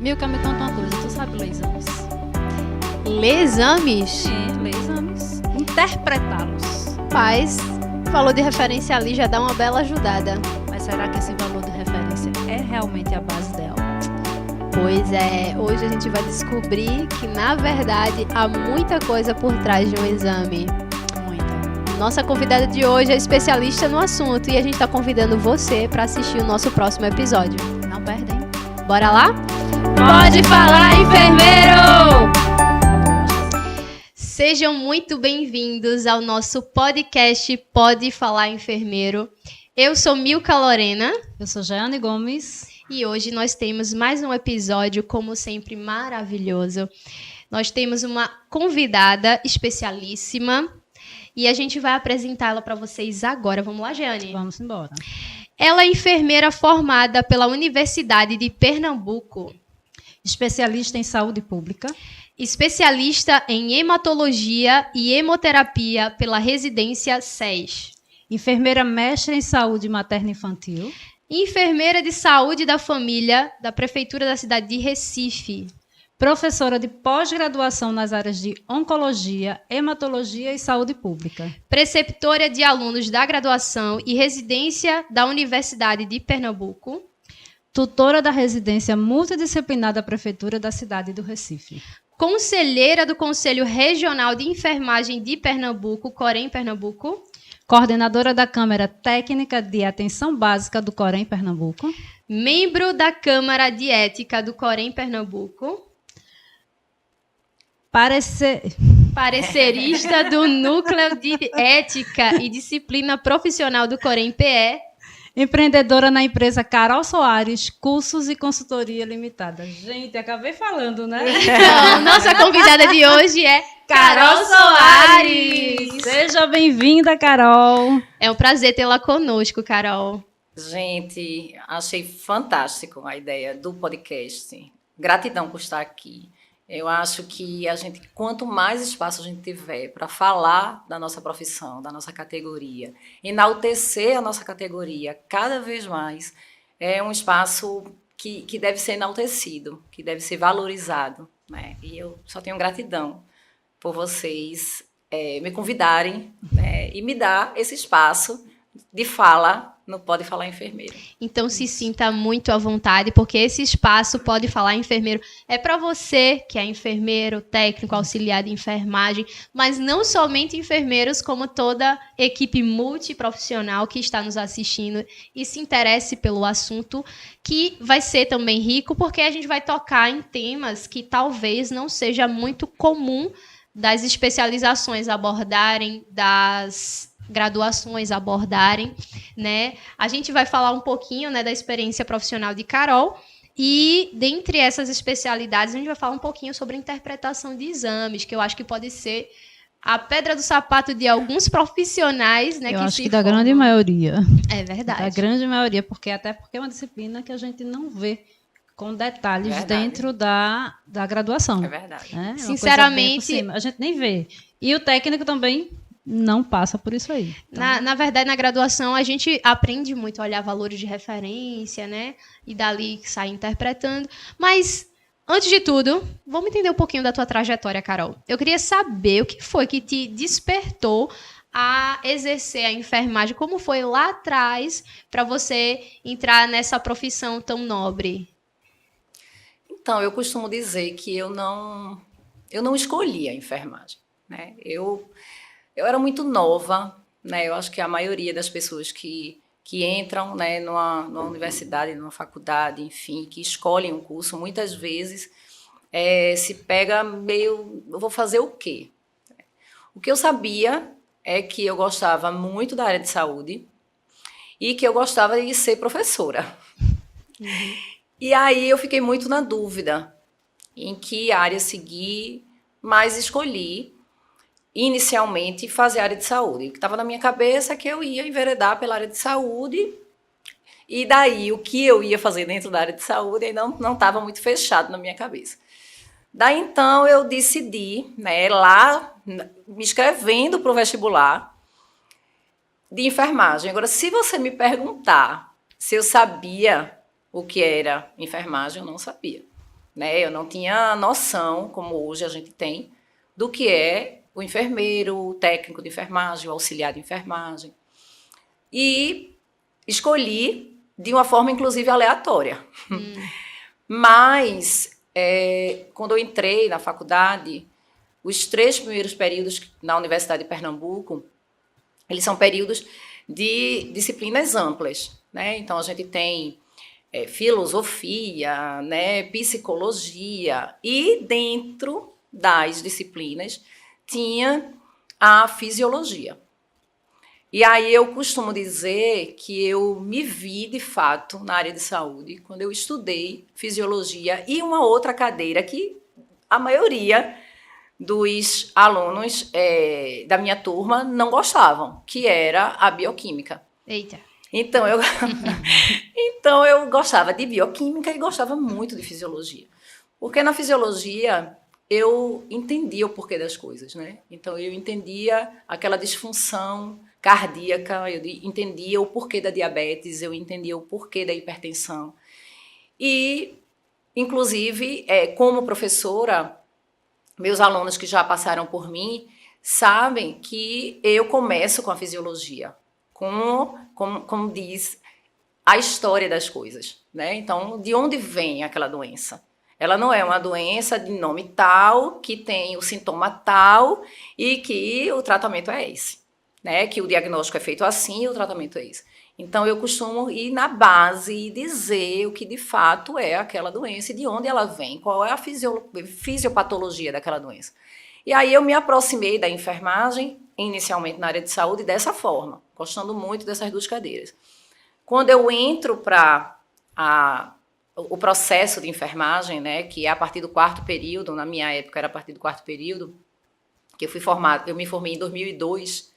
Milka, me conta uma coisa, tu sabe ler exames? Ler exames? Sim, ler exames. Interpretá-los. Paz, falou de referência ali, já dá uma bela ajudada. Mas será que esse valor de referência é realmente a base dela? Pois é, hoje a gente vai descobrir que, na verdade, há muita coisa por trás de um exame. Muita. Nossa convidada de hoje é especialista no assunto e a gente está convidando você para assistir o nosso próximo episódio. Não perdem. Bora lá? Pode falar, enfermeiro! Sejam muito bem-vindos ao nosso podcast Pode Falar Enfermeiro. Eu sou Milka Lorena. Eu sou Jeane Gomes. E hoje nós temos mais um episódio, como sempre, maravilhoso. Nós temos uma convidada especialíssima e a gente vai apresentá-la para vocês agora. Vamos lá, Jeane? Vamos embora. Ela é enfermeira formada pela Universidade de Pernambuco. Especialista em saúde pública. Especialista em hematologia e hemoterapia pela residência SES. Enfermeira mestre em saúde materno-infantil. Enfermeira de saúde da família da Prefeitura da cidade de Recife. Professora de pós-graduação nas áreas de oncologia, hematologia e saúde pública. Preceptora de alunos da graduação e residência da Universidade de Pernambuco. Tutora da residência multidisciplinar da Prefeitura da cidade do Recife. Conselheira do Conselho Regional de Enfermagem de Pernambuco, Corém Pernambuco. Coordenadora da Câmara Técnica de Atenção Básica do Corém Pernambuco. Membro da Câmara de Ética do Corém Pernambuco. Parecerista do Núcleo de Ética e Disciplina Profissional do Corém PE. Empreendedora na empresa Carol Soares, Cursos e Consultoria Limitada. Gente, acabei falando, né? Então, nossa convidada de hoje é Carol Soares. Seja bem-vinda, Carol. É um prazer tê-la conosco, Carol. Gente, achei fantástico a ideia do podcast. Gratidão por estar aqui. Eu acho que quanto mais espaço a gente tiver para falar da nossa profissão, da nossa categoria, enaltecer a nossa categoria cada vez mais, é um espaço que deve ser enaltecido, que deve ser valorizado, né? E eu só tenho gratidão por vocês me convidarem, né, e me dar esse espaço de fala no Pode Falar Enfermeiro. Então se sinta muito à vontade, porque esse espaço Pode Falar Enfermeiro é para você que é enfermeiro, técnico, auxiliar de enfermagem, mas não somente enfermeiros, como toda equipe multiprofissional que está nos assistindo e se interesse pelo assunto, que vai ser também rico, porque a gente vai tocar em temas que talvez não seja muito comum das especializações abordarem, das graduações abordarem, né? A gente vai falar um pouquinho, né, da experiência profissional de Carol e, dentre essas especialidades, a gente vai falar um pouquinho sobre a interpretação de exames, que eu acho que pode ser a pedra do sapato de alguns profissionais, né? Eu que acho se que da formam. grande maioria. É verdade. Da grande maioria, porque é uma disciplina que a gente não vê com detalhes Verdade. dentro da graduação. É verdade. Né? É uma coisa Sinceramente, bem por cima. A gente nem vê. E o técnico também não passa por isso aí. Então, na verdade, na graduação, a gente aprende muito a olhar valores de referência, né? E dali sai interpretando. Mas, antes de tudo, vamos entender um pouquinho da tua trajetória, Carol. Eu queria saber o que foi que te despertou a exercer a enfermagem. Como foi lá atrás para você entrar nessa profissão tão nobre? Então, eu costumo dizer que eu não escolhi a enfermagem, né? Eu era muito nova, né? Eu acho que a maioria das pessoas que entram, né, numa universidade, numa faculdade, enfim, que escolhem um curso, muitas vezes se pega meio, eu vou fazer o quê? O que eu sabia é que eu gostava muito da área de saúde e que eu gostava de ser professora. Uhum. E aí eu fiquei muito na dúvida em que área seguir, mas escolhi inicialmente fazer área de saúde. O que estava na minha cabeça é que eu ia enveredar pela área de saúde e daí o que eu ia fazer dentro da área de saúde ainda não estava muito fechado na minha cabeça. Daí então eu decidi, né, lá me inscrevendo para o vestibular de enfermagem. Agora, se você me perguntar se eu sabia o que era enfermagem, eu não sabia. né? Eu não tinha noção, como hoje a gente tem, do que é o enfermeiro, o técnico de enfermagem, o auxiliar de enfermagem. E escolhi de uma forma, inclusive, aleatória. Mas, quando eu entrei na faculdade, os 3 primeiros períodos na Universidade de Pernambuco, eles são períodos de disciplinas amplas, né? Então, a gente tem filosofia, né, psicologia, e dentro das disciplinas tinha a fisiologia. E aí eu costumo dizer que eu me vi, de fato, na área de saúde, quando eu estudei fisiologia e uma outra cadeira que a maioria dos alunos da minha turma não gostavam, que era a bioquímica. Eita. Então eu gostava de bioquímica e gostava muito de fisiologia. Porque na fisiologia eu entendia o porquê das coisas, né? Então eu entendia aquela disfunção cardíaca, eu entendia o porquê da diabetes, eu entendia o porquê da hipertensão. E, inclusive, como professora, meus alunos que já passaram por mim sabem que eu começo com a fisiologia, como diz a história das coisas, né? Então, de onde vem aquela doença? Ela não é uma doença de nome tal, que tem o sintoma tal e que o tratamento é esse, né? Que o diagnóstico é feito assim e o tratamento é esse. Então, eu costumo ir na base e dizer o que de fato é aquela doença e de onde ela vem, qual é a fisiopatologia daquela doença. E aí eu me aproximei da enfermagem, inicialmente na área de saúde, dessa forma, gostando muito dessas 2 cadeiras. Quando eu entro para o processo de enfermagem, né, que é a partir do 4º período, na minha época era a partir do 4º período, que eu me formei em 2002.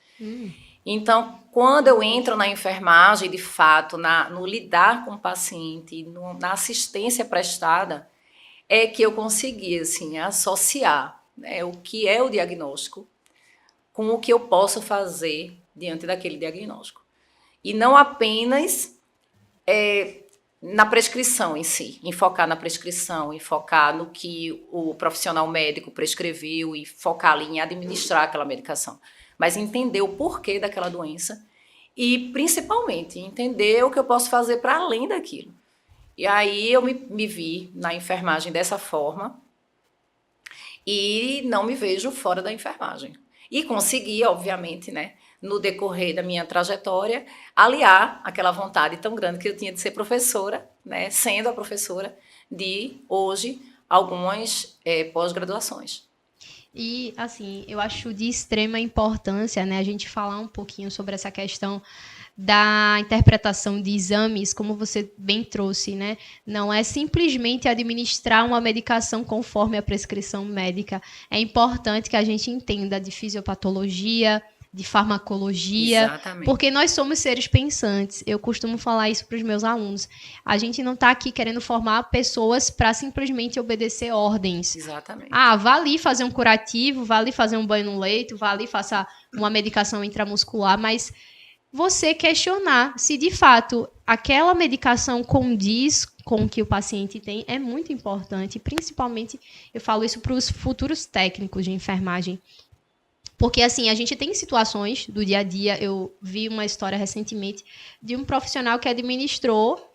Então, quando eu entro na enfermagem, de fato, no lidar com o paciente, na assistência prestada, é que eu consegui assim, associar, né, o que é o diagnóstico com o que eu posso fazer diante daquele diagnóstico. E não apenas na prescrição em si, em focar na prescrição, em focar no que o profissional médico prescreveu e focar ali em administrar aquela medicação, mas entender o porquê daquela doença e, principalmente, entender o que eu posso fazer para além daquilo. E aí eu me vi na enfermagem dessa forma e não me vejo fora da enfermagem. E consegui, obviamente, né, no decorrer da minha trajetória, aliar aquela vontade tão grande que eu tinha de ser professora, né, sendo a professora de, hoje, algumas pós-graduações. E, assim, eu acho de extrema importância, né, a gente falar um pouquinho sobre essa questão da interpretação de exames, como você bem trouxe, né? Não é simplesmente administrar uma medicação conforme a prescrição médica. É importante que a gente entenda de fisiopatologia, de farmacologia, Exatamente. Porque nós somos seres pensantes. Eu costumo falar isso para os meus alunos. A gente não está aqui querendo formar pessoas para simplesmente obedecer ordens. Exatamente. Vá ali fazer um curativo, vá ali fazer um banho no leito, vá ali faça uma medicação intramuscular, mas você questionar se de fato aquela medicação condiz com o que o paciente tem é muito importante. Principalmente, eu falo isso para os futuros técnicos de enfermagem. Porque, assim, a gente tem situações do dia a dia. Eu vi uma história recentemente de um profissional que administrou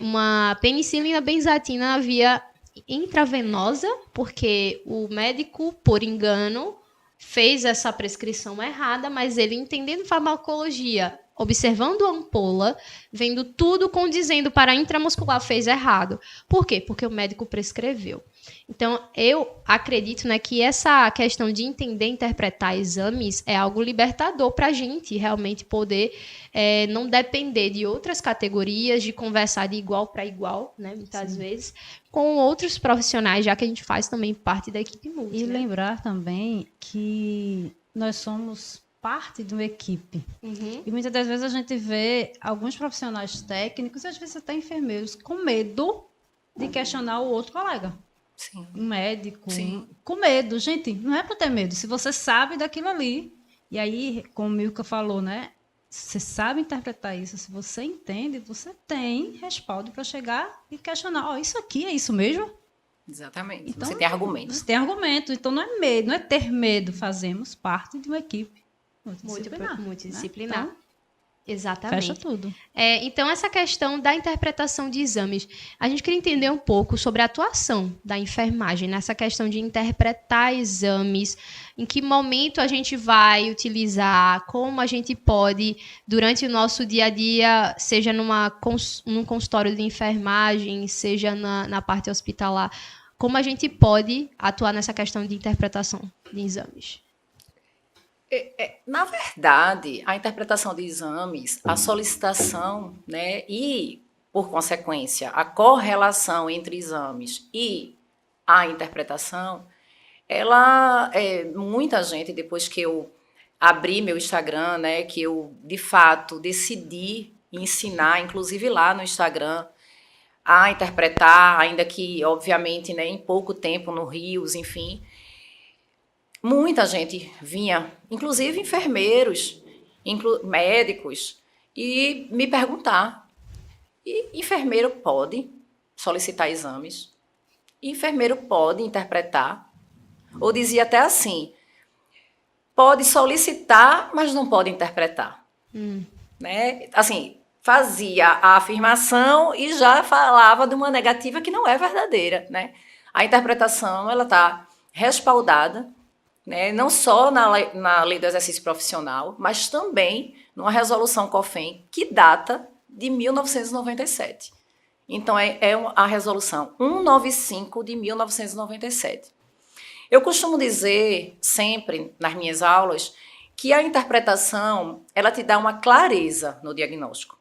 uma penicilina benzatina na via intravenosa, porque o médico, por engano, fez essa prescrição errada, mas ele, entendendo farmacologia, observando a ampola, vendo tudo condizendo para a intramuscular, fez errado. Por quê? Porque o médico prescreveu. Então, eu acredito, né, que essa questão de entender e interpretar exames é algo libertador para a gente realmente poder não depender de outras categorias, de conversar de igual para igual, né, muitas vezes, com outros profissionais, já que a gente faz também parte da equipe multi. E lembrar também que nós somos parte de uma equipe. E muitas das vezes a gente vê alguns profissionais técnicos, e às vezes até enfermeiros, com medo de questionar o outro colega. Sim. Um médico. Sim. Com medo. Gente, não é para ter medo. Se você sabe daquilo ali, e aí, como o Milka falou, né? Você sabe interpretar isso, se você entende, você tem respaldo para chegar e questionar. Isso aqui é isso mesmo? Exatamente. Então, você tem argumento. Você tem argumento. Então, não é medo, não é ter medo. Fazemos parte de uma equipe multidisciplinar. Né? Então, exatamente. fecha tudo. Então, essa questão da interpretação de exames, a gente queria entender um pouco sobre a atuação da enfermagem nessa questão de interpretar exames, em que momento a gente vai utilizar, como a gente pode, durante o nosso dia a dia, seja num consultório de enfermagem, seja na parte hospitalar, como a gente pode atuar nessa questão de interpretação de exames. Na verdade, a interpretação de exames, a solicitação, né, e, por consequência, a correlação entre exames e a interpretação, muita gente, depois que eu abri meu Instagram, né, que eu, de fato, decidi ensinar, inclusive lá no Instagram, a interpretar, ainda que, obviamente, né, em pouco tempo, no Rios, enfim. Muita gente vinha, inclusive enfermeiros, médicos, e me perguntar: enfermeiro pode solicitar exames? Enfermeiro pode interpretar? Ou dizia até assim: pode solicitar, mas não pode interpretar. Né? Assim, fazia a afirmação e já falava de uma negativa que não é verdadeira. Né? A interpretação está respaldada, né, não só na Lei do Exercício Profissional, mas também numa resolução COFEN que data de 1997. Então, a resolução 195 de 1997. Eu costumo dizer sempre nas minhas aulas que a interpretação ela te dá uma clareza no diagnóstico,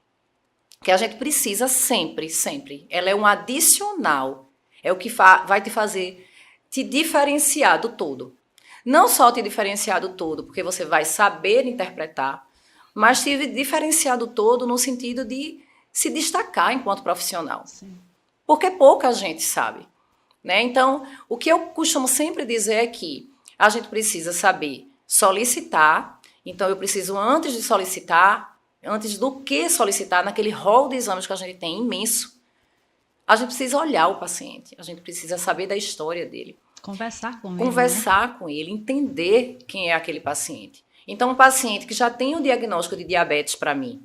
que a gente precisa sempre. Ela é um adicional, é o que vai te fazer te diferenciar do todo. Não só te diferenciar do todo, porque você vai saber interpretar, mas te diferenciar do todo no sentido de se destacar enquanto profissional. Sim. Porque pouca gente sabe. Né? Então, o que eu costumo sempre dizer é que a gente precisa saber solicitar. Então, eu preciso, antes de solicitar, antes do que solicitar, naquele rol de exames que a gente tem imenso, a gente precisa olhar o paciente, a gente precisa saber da história dele. Conversar com ele. Conversar com ele, entender quem é aquele paciente. Então, um paciente que já tem o diagnóstico de diabetes para mim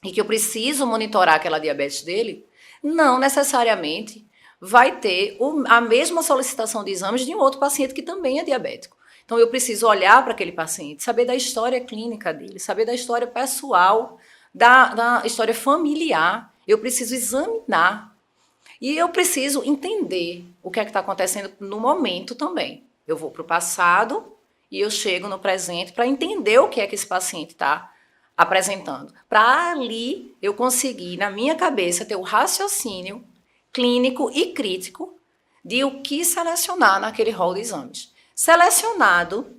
e que eu preciso monitorar aquela diabetes dele, não necessariamente vai ter a mesma solicitação de exames de um outro paciente que também é diabético. Então, eu preciso olhar para aquele paciente, saber da história clínica dele, saber da história pessoal, da história familiar. Eu preciso examinar. E eu preciso entender o que é que está acontecendo no momento também. Eu vou para o passado e eu chego no presente para entender o que é que esse paciente está apresentando. Para ali eu conseguir, na minha cabeça, ter o raciocínio clínico e crítico de o que selecionar naquele rol de exames. Selecionado,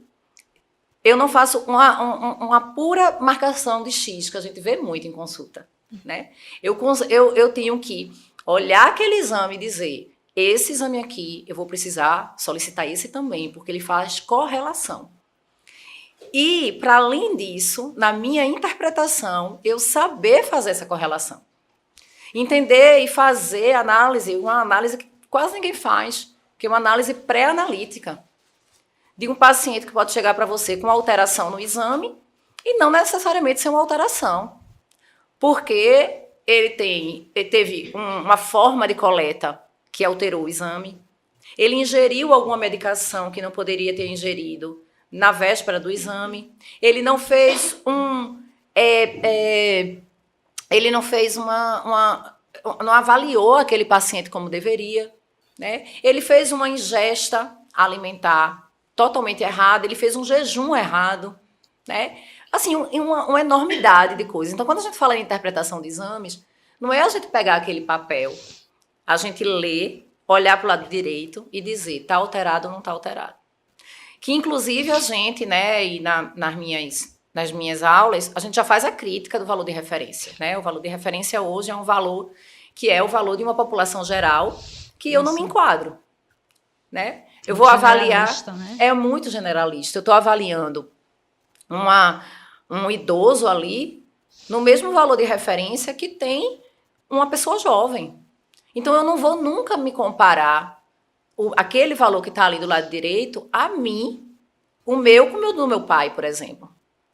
eu não faço uma pura marcação de X, que a gente vê muito em consulta. Né? Eu tenho que olhar aquele exame e dizer: esse exame aqui eu vou precisar solicitar esse também, porque ele faz correlação. E, para além disso, na minha interpretação, eu saber fazer essa correlação. Entender e fazer análise, uma análise que quase ninguém faz, que é uma análise pré-analítica de um paciente que pode chegar para você com uma alteração no exame e não necessariamente ser uma alteração. Porque ele teve uma forma de coleta que alterou o exame, ele ingeriu alguma medicação que não poderia ter ingerido na véspera do exame, ele não fez não avaliou aquele paciente como deveria, né? Ele fez uma ingesta alimentar totalmente errada, ele fez um jejum errado, né? Assim, uma enormidade de coisas. Então, quando a gente fala em interpretação de exames, não é a gente pegar aquele papel, a gente ler, olhar para o lado direito e dizer: está alterado ou não está alterado. Que, inclusive, a gente, né, e nas minhas aulas, a gente já faz a crítica do valor de referência. Né? O valor de referência hoje é um valor que é o valor de uma população geral que eu não me enquadro. Né? Eu vou avaliar... Né? É muito generalista. Eu estou avaliando um idoso ali no mesmo valor de referência que tem uma pessoa jovem. Então, eu não vou nunca me comparar aquele valor que está ali do lado direito, a mim, o meu como o do meu pai, por exemplo.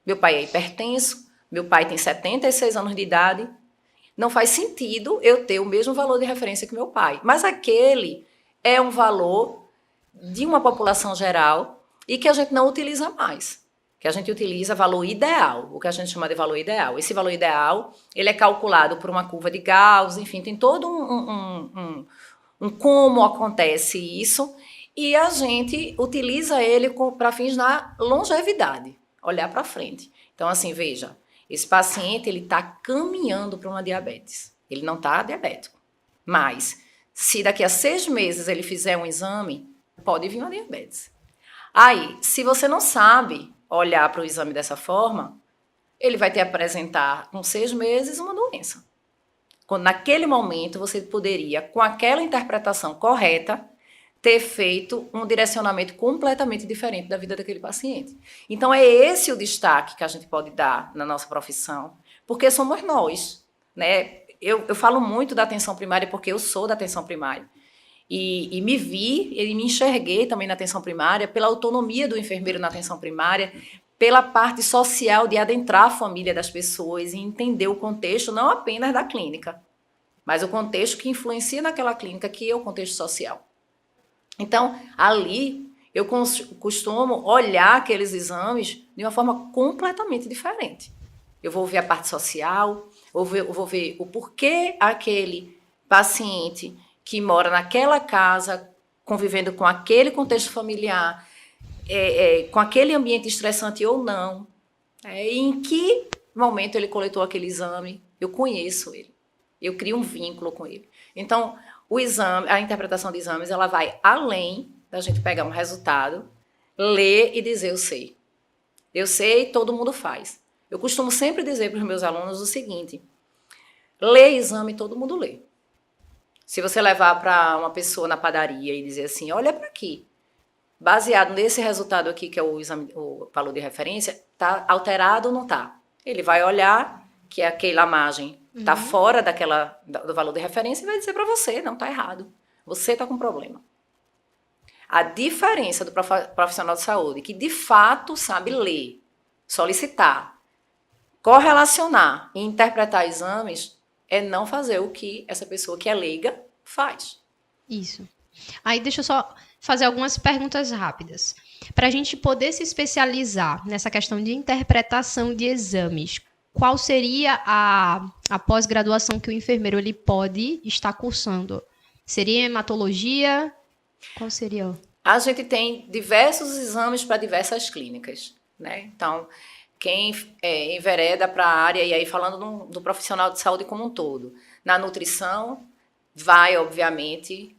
Meu pai é hipertenso, meu pai tem 76 anos de idade, não faz sentido eu ter o mesmo valor de referência que meu pai. Mas aquele é um valor de uma população geral e que a gente não utiliza mais. Que a gente utiliza valor ideal, o que a gente chama de valor ideal. Esse valor ideal, ele é calculado por uma curva de Gauss, enfim, tem todo um como acontece isso, e a gente utiliza ele para fins da longevidade, olhar para frente. Então, assim, veja, esse paciente ele está caminhando para uma diabetes. Ele não está diabético. Mas, se daqui a 6 meses ele fizer um exame, pode vir uma diabetes. Aí, se você não sabe olhar para o exame dessa forma, ele vai te apresentar, com 6 meses, uma doença. Quando naquele momento você poderia, com aquela interpretação correta, ter feito um direcionamento completamente diferente da vida daquele paciente. Então, é esse o destaque que a gente pode dar na nossa profissão, porque somos nós, né? Eu falo muito da atenção primária porque eu sou da atenção primária. E me vi, e me enxerguei também na atenção primária, pela autonomia do enfermeiro na atenção primária, pela parte social de adentrar a família das pessoas e entender o contexto, não apenas da clínica, mas o contexto que influencia naquela clínica, que é o contexto social. Então, ali, eu costumo olhar aqueles exames de uma forma completamente diferente. Eu vou ver a parte social, eu vou ver o porquê aquele paciente que mora naquela casa, convivendo com aquele contexto familiar, com aquele ambiente estressante ou não, em que momento ele coletou aquele exame, eu conheço ele, eu crio um vínculo com ele. Então, o exame, a interpretação de exames, ela vai além da gente pegar um resultado, ler e dizer eu sei. Eu sei, todo mundo faz. Eu costumo sempre dizer para os meus alunos o seguinte: ler exame, todo mundo lê. Se você levar para uma pessoa na padaria e dizer assim, olha para aqui, baseado nesse resultado aqui, que é o exame, o valor de referência, está alterado ou não está? Ele vai olhar que aquela margem está fora do valor de referência e vai dizer para você, não, está errado. Você está com problema. A diferença do profissional de saúde, que de fato sabe ler, solicitar, correlacionar e interpretar exames, é não fazer o que essa pessoa que é leiga faz. Isso. Aí deixa eu só fazer algumas perguntas rápidas. Para a gente poder se especializar nessa questão de interpretação de exames, qual seria a pós-graduação que o enfermeiro ele pode estar cursando? Seria hematologia? Qual seria? A gente tem diversos exames para diversas clínicas, né? Então, quem envereda para a área, e aí falando do profissional de saúde como um todo, na nutrição, vai, obviamente,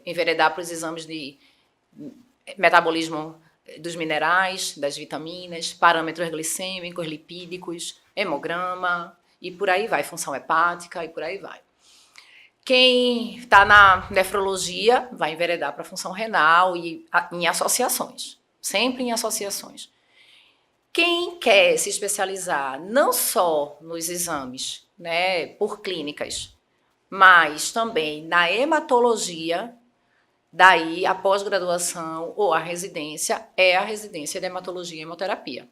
enveredar para os exames de metabolismo dos minerais, das vitaminas, parâmetros glicêmicos, lipídicos, hemograma, e por aí vai, função hepática, e por aí vai. Quem está na nefrologia vai enveredar para a função renal e em associações, sempre em associações. Quem quer se especializar não só nos exames, né, por clínicas, mas também na hematologia, daí a pós-graduação ou a residência é a residência de hematologia e hemoterapia.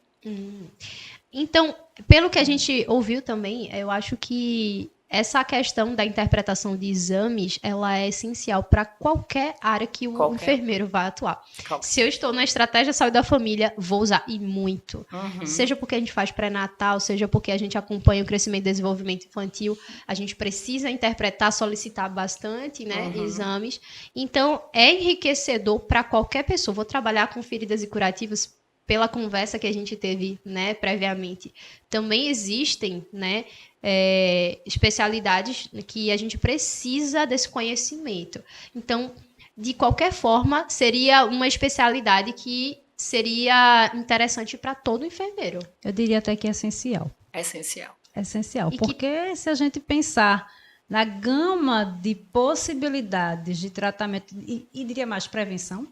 Então, pelo que a gente ouviu também, eu acho que essa questão da interpretação de exames, ela é essencial para qualquer área que o enfermeiro vai atuar. Se eu estou na estratégia de saúde da família, vou usar e muito. Seja porque a gente faz pré-natal, seja porque a gente acompanha o crescimento e desenvolvimento infantil, a gente precisa interpretar, solicitar bastante, né, exames. Então, é enriquecedor para qualquer pessoa. Vou trabalhar com feridas e curativas pela conversa que a gente teve, né, previamente. Também existem, né, especialidades que a gente precisa desse conhecimento. Então, de qualquer forma, seria uma especialidade que seria interessante para todo enfermeiro. Eu diria até que é essencial. Essencial. Essencial, porque se a gente pensar na gama de possibilidades de tratamento, e diria mais prevenção,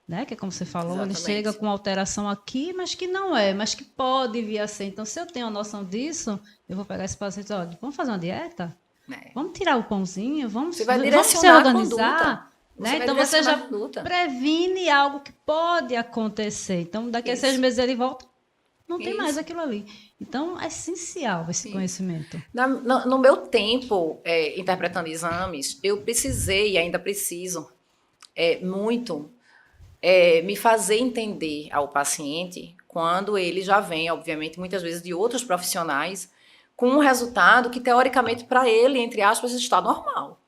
né? Que é como você falou, Exatamente. Ele chega com alteração aqui, mas que não é, mas que pode vir a ser. Então, se eu tenho a noção disso, eu vou pegar esse paciente e dizer, olha, vamos fazer uma dieta? Vamos tirar o pãozinho? Vamos Você vai se direcionar organizar? a conduta. né? Então você já previne algo que pode acontecer. Então, daqui a 6 meses ele volta, não tem mais aquilo ali. Então, é essencial esse conhecimento. No meu tempo, interpretando exames, eu precisei e ainda preciso muito me fazer entender ao paciente quando ele já vem, obviamente, muitas vezes de outros profissionais, com um resultado que, teoricamente, para ele, entre aspas, está normal.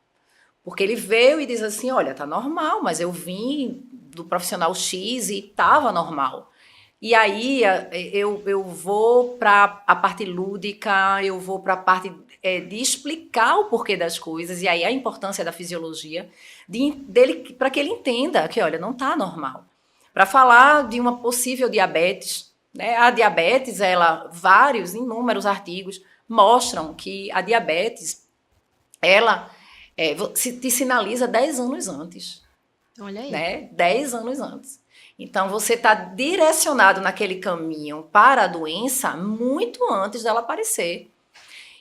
Porque ele veio e diz assim, olha, tá normal, mas eu vim do profissional X e estava normal. E aí eu vou para a parte lúdica, eu vou para a parte de explicar o porquê das coisas, e aí a importância da fisiologia, dele, para que ele entenda que, olha, não está normal. Para falar de uma possível diabetes, né? A diabetes, inúmeros artigos mostram que a diabetes, ela te sinaliza 10 anos antes. Olha aí. Né? 10 anos antes. Então, você está direcionado naquele caminho para a doença muito antes dela aparecer.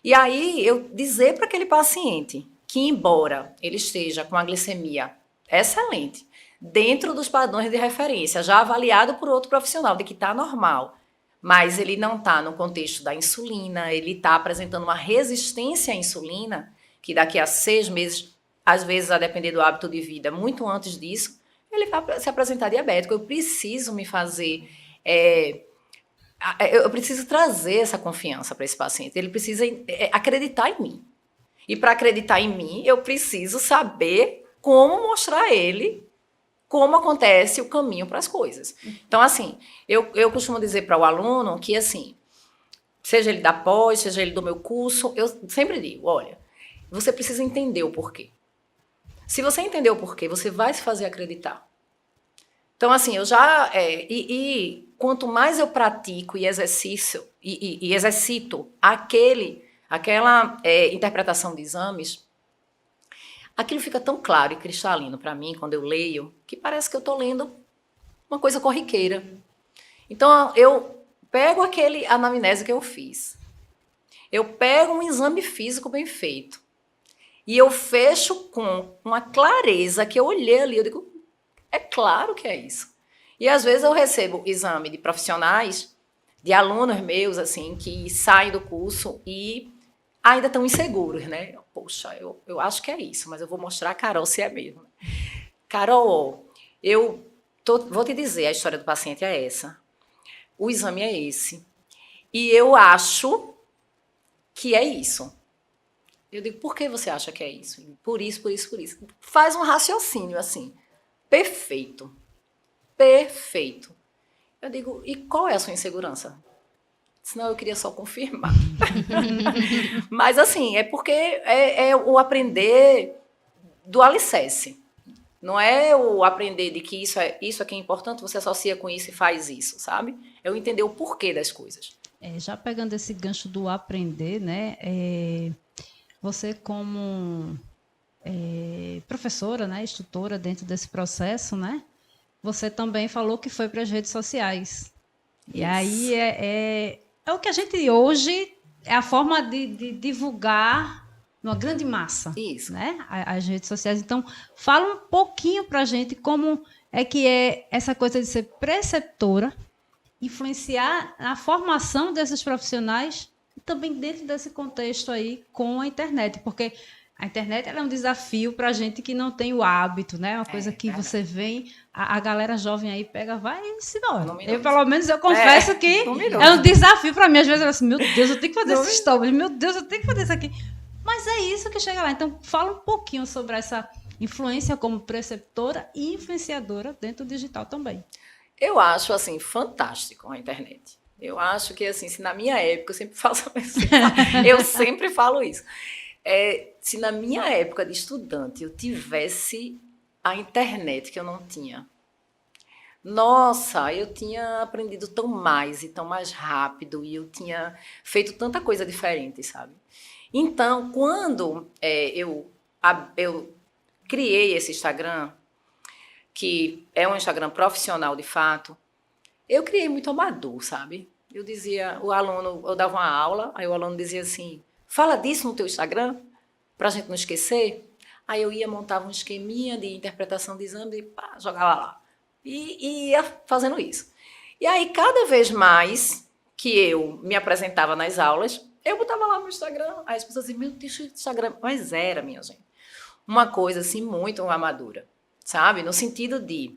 E aí, eu dizer para aquele paciente que, embora ele esteja com a glicemia excelente, dentro dos padrões de referência, já avaliado por outro profissional, de que está normal, mas ele não está no contexto da insulina, ele está apresentando uma resistência à insulina, que daqui a 6 meses, às vezes, a depender do hábito de vida, muito antes disso, ele vai se apresentar diabético. Eu preciso me fazer... eu preciso trazer essa confiança para esse paciente. Ele precisa acreditar em mim. E para acreditar em mim, eu preciso saber como mostrar a ele como acontece o caminho para as coisas. Então, assim, eu costumo dizer para o aluno que, assim, seja ele da pós, seja ele do meu curso, eu sempre digo, olha, você precisa entender o porquê. Se você entender o porquê, você vai se fazer acreditar. Então, assim, eu já... quanto mais eu pratico e exercito aquela interpretação de exames, aquilo fica tão claro e cristalino para mim, quando eu leio, que parece que eu estou lendo uma coisa corriqueira. Então, eu pego aquele anamnese que eu fiz. Eu pego um exame físico bem feito. E eu fecho com uma clareza que eu olhei ali, eu digo, é claro que é isso. E às vezes eu recebo exame de profissionais, de alunos meus, assim, que saem do curso e ainda estão inseguros, né? Poxa, eu acho que é isso, mas eu vou mostrar a Carol se é mesmo. Carol, vou te dizer, a história do paciente é essa. O exame é esse. E eu acho que é isso. Eu digo, por que você acha que é isso? Por isso, por isso, por isso. Faz um raciocínio, assim, perfeito. Perfeito. Eu digo, e qual é a sua insegurança? Senão eu queria só confirmar. Mas, assim, é porque é o aprender do alicerce. Não é o aprender de que isso aqui é importante, você associa com isso e faz isso, sabe? É o entender o porquê das coisas. Já pegando esse gancho do aprender, né? Você como professora, né, instrutora dentro desse processo, né? Você também falou que foi para as redes sociais. Isso. E aí é o que a gente hoje é a forma de divulgar numa grande massa. Isso. Né? As redes sociais. Então, fala um pouquinho para a gente como é que é essa coisa de ser preceptora, influenciar na formação desses profissionais e também dentro desse contexto aí com a internet, porque a internet ela é um desafio para a gente que não tem o hábito, né? Uma coisa que você vem, a galera jovem aí pega, vai e se embora. Eu, pelo menos, eu confesso que é um desafio para mim. Às vezes eu assim, meu Deus, eu tenho que fazer esses stories, meu Deus, eu tenho que fazer isso aqui. Mas é isso que chega lá. Então, fala um pouquinho sobre essa influência como preceptora e influenciadora dentro do digital também. Eu acho, assim, fantástico a internet. Eu acho que, assim, se na minha época, eu sempre falo isso. Se na minha época de estudante eu tivesse a internet que eu não tinha, nossa, eu tinha aprendido tão mais e tão mais rápido e eu tinha feito tanta coisa diferente, sabe? Então, quando eu criei esse Instagram, que é um Instagram profissional de fato, eu criei muito amador, sabe? Eu dizia, o aluno, eu dava uma aula, aí o aluno dizia assim, fala disso no teu Instagram, pra gente não esquecer. Aí eu ia, montava um esqueminha de interpretação de exame e pá, jogava lá. E ia fazendo isso. E aí, cada vez mais que eu me apresentava nas aulas, eu botava lá no Instagram. Aí as pessoas diziam, meu Deus, Instagram. Mas era, minha gente, uma coisa assim muito amadora, sabe? No sentido de,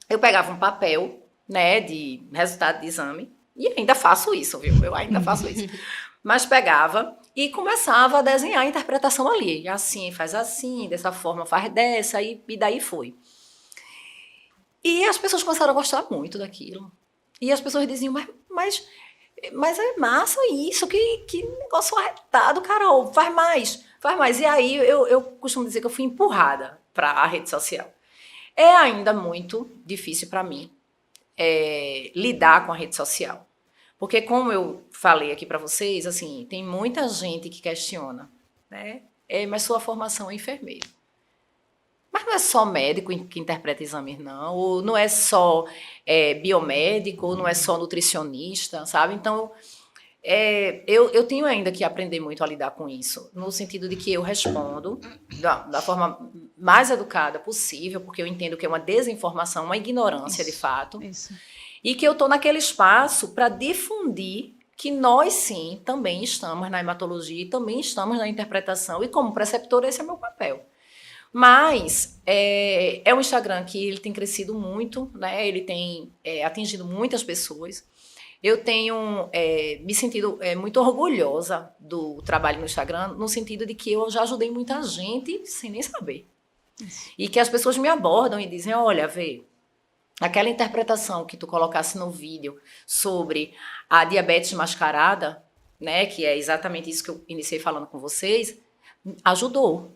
eu pegava um papel, né, de resultado de exame, e ainda faço isso, viu? Eu ainda faço isso. Mas pegava e começava a desenhar a interpretação ali. Assim, faz assim, dessa forma faz dessa, e daí foi. E as pessoas começaram a gostar muito daquilo. E as pessoas diziam, mas é massa isso, que negócio arretado, Carol, faz mais, faz mais. E aí eu costumo dizer que eu fui empurrada para a rede social. É ainda muito difícil para mim lidar com a rede social. Porque, como eu falei aqui para vocês, assim, tem muita gente que questiona, né? Mas sua formação é enfermeiro. Mas não é só médico que interpreta exames, não. Ou não é só biomédico, ou não é só nutricionista, sabe? Então, eu tenho ainda que aprender muito a lidar com isso, no sentido de que eu respondo da forma mais educada possível, porque eu entendo que é uma desinformação, uma ignorância, de fato. Isso. E que eu estou naquele espaço para difundir que nós, sim, também estamos na hematologia, também estamos na interpretação, e como preceptora, esse é o meu papel. Mas é um Instagram que ele tem crescido muito, né? Ele tem atingido muitas pessoas. Eu tenho me sentido muito orgulhosa do trabalho no Instagram, no sentido de que eu já ajudei muita gente sem nem saber. Isso. E que as pessoas me abordam e dizem, olha, Vê, aquela interpretação que tu colocasse no vídeo sobre a diabetes mascarada, né, que é exatamente isso que eu iniciei falando com vocês, ajudou.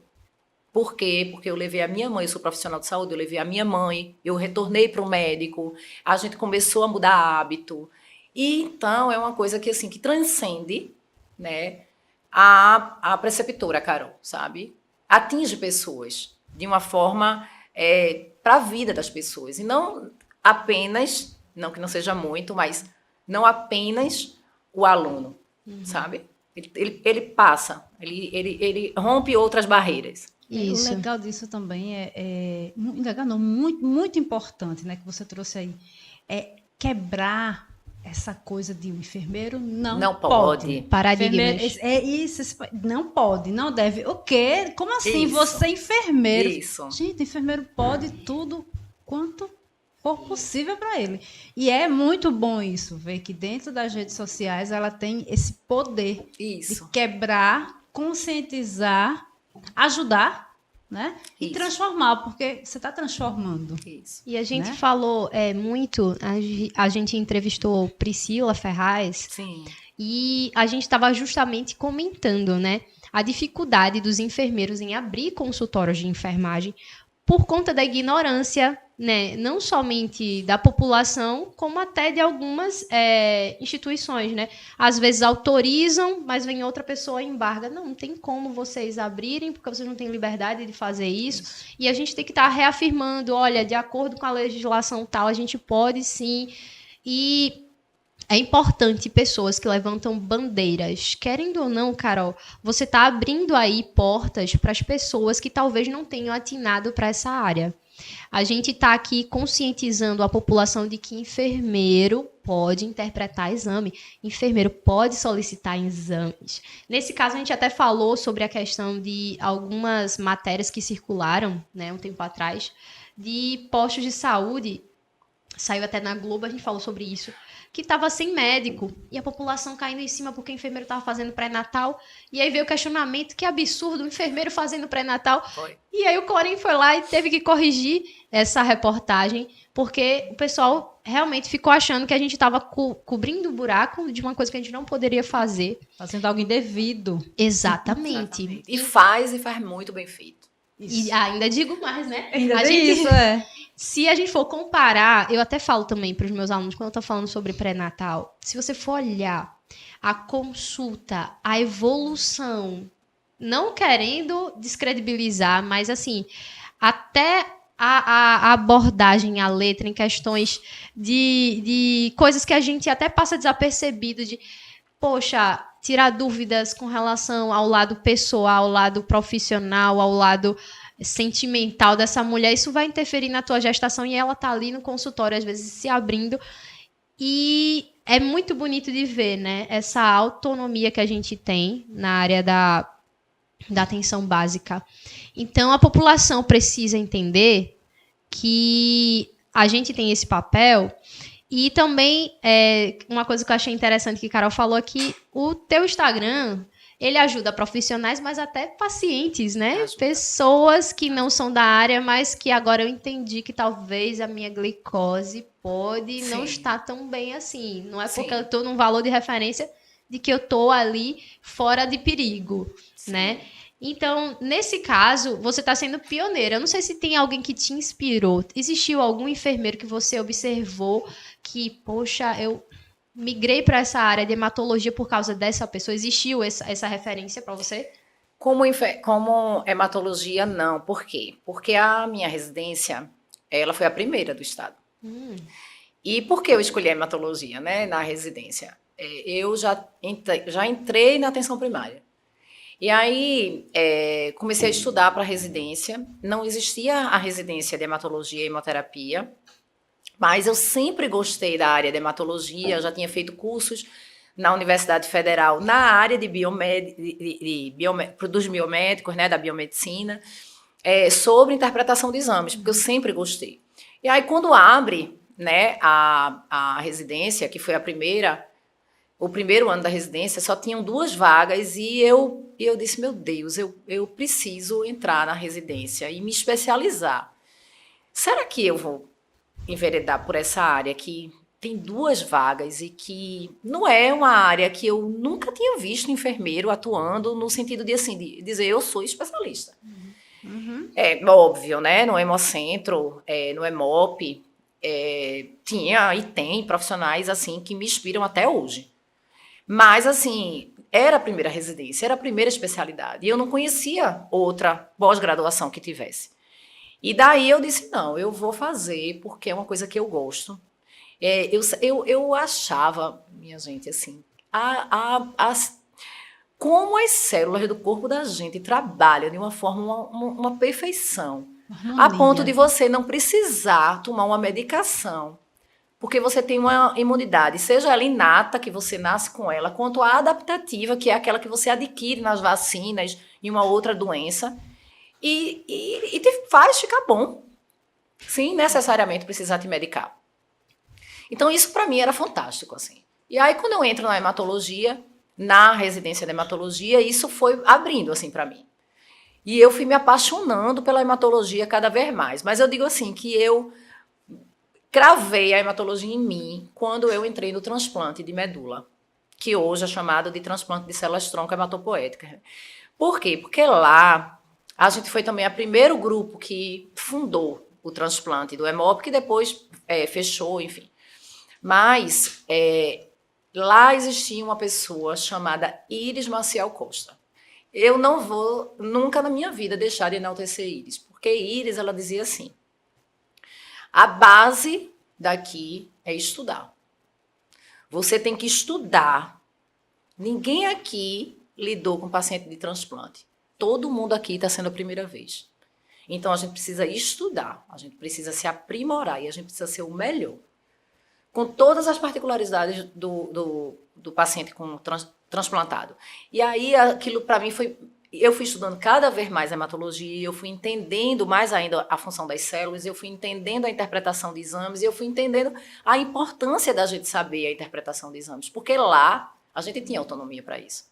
Por quê? Porque eu levei a minha mãe, eu sou profissional de saúde, eu levei a minha mãe, eu retornei para o médico, a gente começou a mudar hábito. E então é uma coisa que, assim, que transcende, né, a preceptora, Carol, sabe? Atinge pessoas de uma forma para a vida das pessoas. E não apenas, não que não seja muito, mas não apenas o aluno, sabe? Ele passa, ele rompe outras barreiras. Isso. O legal disso também legal, não, muito, muito importante, né, que você trouxe aí, é quebrar essa coisa de um enfermeiro não pode. Paradigmas. Isso, não pode, não deve. O quê? Como assim? Isso. Você é enfermeiro? Isso. Gente, enfermeiro pode tudo quanto for possível para ele. E é muito bom isso, ver que dentro das redes sociais ela tem esse poder de quebrar, conscientizar, ajudar, né? E transformar, porque você está transformando. Isso. E a gente falou muito, a gente entrevistou Priscila Ferraz. Sim. E a gente estava justamente comentando, né, a dificuldade dos enfermeiros em abrir consultórios de enfermagem por conta da ignorância, né, não somente da população, como até de algumas instituições, né? Às vezes autorizam, mas vem outra pessoa e embarga. Não tem como vocês abrirem, porque vocês não têm liberdade de fazer isso. E a gente tem que estar reafirmando, olha, de acordo com a legislação tal, a gente pode sim. E é importante pessoas que levantam bandeiras. Querendo ou não, Carol, você está abrindo aí portas para as pessoas que talvez não tenham atinado para essa área. A gente está aqui conscientizando a população de que enfermeiro pode interpretar exame, enfermeiro pode solicitar exames. Nesse caso, a gente até falou sobre a questão de algumas matérias que circularam, né, um tempo atrás, de postos de saúde, saiu até na Globo, a gente falou sobre isso, que estava sem médico, e a população caindo em cima porque o enfermeiro estava fazendo pré-natal, e aí veio o questionamento, que absurdo, o enfermeiro fazendo pré-natal. E aí o Corém foi lá e teve que corrigir essa reportagem, porque o pessoal realmente ficou achando que a gente estava cobrindo o buraco de uma coisa que a gente não poderia fazer. Fazendo algo indevido. Exatamente. E faz muito bem feito. Isso. E ainda digo mais, né? Isso, Se a gente for comparar, eu até falo também para os meus alunos, quando eu estou falando sobre pré-natal, se você for olhar a consulta, a evolução, não querendo descredibilizar, mas assim, até a abordagem, a letra em questões de coisas que a gente até passa desapercebido, de, poxa, tirar dúvidas com relação ao lado pessoal, ao lado profissional, ao lado sentimental dessa mulher, isso vai interferir na tua gestação e ela tá ali no consultório, às vezes se abrindo. E é muito bonito de ver, né? Essa autonomia que a gente tem na área da atenção básica. Então, a população precisa entender que a gente tem esse papel. E também, uma coisa que eu achei interessante que a Carol falou é que o teu Instagram, ele ajuda profissionais, mas até pacientes, né? Pessoas que não são da área, mas que agora eu entendi que talvez a minha glicose pode não estar tão bem assim. Não é porque eu estou num valor de referência de que eu estou ali fora de perigo, né? Então, nesse caso, você está sendo pioneira. Eu não sei se tem alguém que te inspirou. Existiu algum enfermeiro que você observou que, poxa, eu migrei para essa área de hematologia por causa dessa pessoa? Existiu essa referência para você? Como hematologia, não. Por quê? Porque a minha residência, ela foi a primeira do estado. E por que eu escolhi a hematologia, né, na residência? Eu já entrei na atenção primária. E aí, comecei a estudar para a residência. Não existia a residência de hematologia e hemoterapia, mas eu sempre gostei da área de hematologia, já tinha feito cursos na Universidade Federal na área de dos biomédicos, né, da biomedicina, sobre interpretação de exames, porque eu sempre gostei. E aí, quando abre, né, a residência, que foi o primeiro ano da residência, só tinham 2 vagas e eu disse, meu Deus, eu preciso entrar na residência e me especializar. Será que eu vou enveredar por essa área que tem 2 vagas e que não é uma área que eu nunca tinha visto enfermeiro atuando no sentido de, assim, de dizer, eu sou especialista. É óbvio, né? No Hemocentro, no Hemop, tinha e tem profissionais assim que me inspiram até hoje. Mas, assim, era a primeira residência, era a primeira especialidade. E eu não conhecia outra pós-graduação que tivesse. E daí eu disse, não, eu vou fazer porque é uma coisa que eu gosto. Eu achava, minha gente, assim, como as células do corpo da gente trabalham de uma forma, uma perfeição. A ponto de você não precisar tomar uma medicação. Porque você tem uma imunidade, seja ela inata, que você nasce com ela, quanto a adaptativa, que é aquela que você adquire nas vacinas em uma outra doença, e te faz ficar bom, sem necessariamente precisar te medicar. Então, isso para mim era fantástico, assim. E aí, quando eu entro na hematologia, na residência de hematologia, isso foi abrindo, assim, para mim. E eu fui me apaixonando pela hematologia cada vez mais. Mas eu digo assim, que eu cravei a hematologia em mim quando eu entrei no transplante de medula, que hoje é chamado de transplante de células-tronco hematopoéticas. Por quê? Porque lá a gente foi também o primeiro grupo que fundou o transplante do Hemop, que depois fechou, enfim. Mas lá existia uma pessoa chamada Iris Maciel Costa. Eu não vou nunca na minha vida deixar de enaltecer Iris, porque Iris, ela dizia assim, a base daqui é estudar. Você tem que estudar. Ninguém aqui lidou com paciente de transplante. Todo mundo aqui está sendo a primeira vez. Então, a gente precisa estudar, a gente precisa se aprimorar e a gente precisa ser o melhor. Com todas as particularidades do paciente com transplantado. E aí, aquilo para mim foi... Eu fui estudando cada vez mais a hematologia, eu fui entendendo mais ainda a função das células, eu fui entendendo a interpretação de exames, eu fui entendendo a importância da gente saber a interpretação de exames, porque lá a gente tinha autonomia para isso.